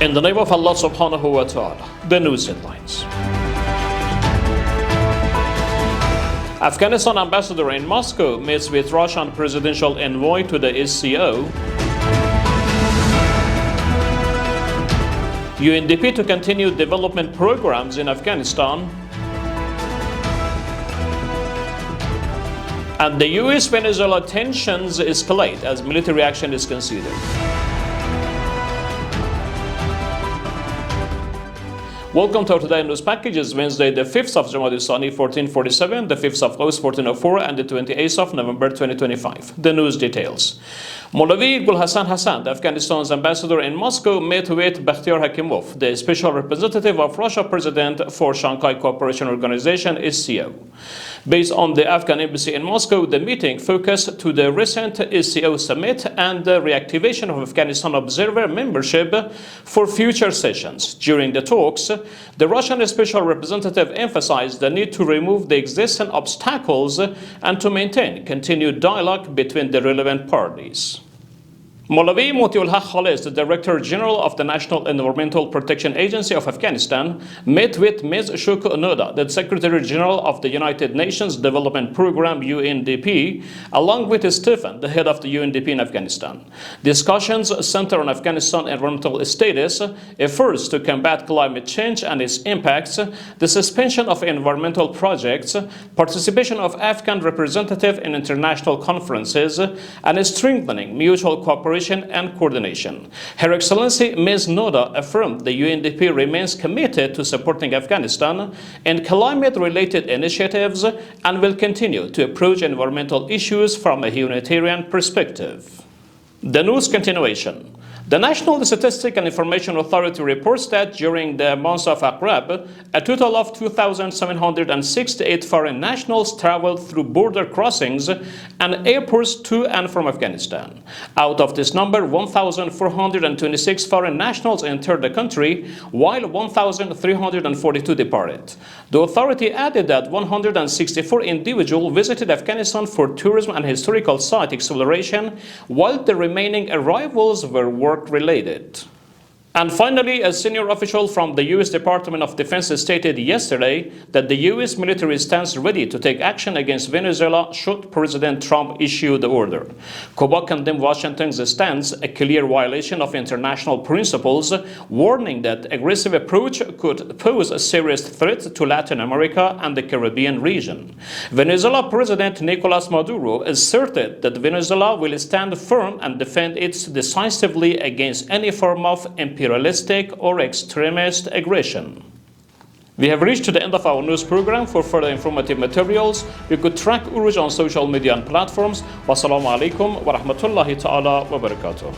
In the name of Allah subhanahu wa ta'ala, the news headlines. Afghanistan ambassador in Moscow meets with Russian presidential envoy to the SCO. UNDP to continue development programs in Afghanistan. And the US-Venezuela tensions escalate as military action is considered. Welcome to our today news packages. Wednesday, the 5th of Jamad al-Thani 1447, the 5th of August 1404, and the 28th of November 2025. The news details. Maulavi Gul Hassan, Afghanistan's ambassador in Moscow, met with Bakhtiar Hakimov, the special representative of Russia president for Shanghai Cooperation Organization (SCO). Based on the Afghan embassy in Moscow, the meeting focused to the recent SCO summit and the reactivation of Afghanistan observer membership for future sessions. During the talks, the Russian special representative emphasized the need to remove the existing obstacles and to maintain continued dialogue between the relevant parties. Maulavi Motiul Haq Khalis, the Director General of the National Environmental Protection Agency of Afghanistan, met with Ms. Shoko Onoda, the Secretary General of the United Nations Development Program (UNDP), along with Stephen, the head of the UNDP in Afghanistan. Discussions center on Afghanistan environmental status, efforts to combat climate change and its impacts, the suspension of environmental projects, participation of Afghan representatives in international conferences, and strengthening mutual cooperation and coordination. Her Excellency Ms. Noda affirmed the UNDP remains committed to supporting Afghanistan in climate-related initiatives and will continue to approach environmental issues from a humanitarian perspective. The news continuation. The National Statistics and Information Authority reports that during the month of Aqrab, a total of 2,768 foreign nationals traveled through border crossings and airports to and from Afghanistan. Out of this number, 1,426 foreign nationals entered the country, while 1,342 departed. The authority added that 164 individuals visited Afghanistan for tourism and historical site exploration, while the remaining arrivals were work-related. And finally, a senior official from the U.S. Department of Defense stated yesterday that the U.S. military stands ready to take action against Venezuela should President Trump issue the order. Cuba condemned Washington's stance, a clear violation of international principles, warning that aggressive approach could pose a serious threat to Latin America and the Caribbean region. Venezuela President Nicolas Maduro asserted that Venezuela will stand firm and defend it decisively against any form of imperialistic or extremist aggression. We have reached to the end of our news program. For further informative materials, you could track Urooj on social media and platforms. Wassalamu alaikum wa rahmatullahi ta'ala wa barakatuh.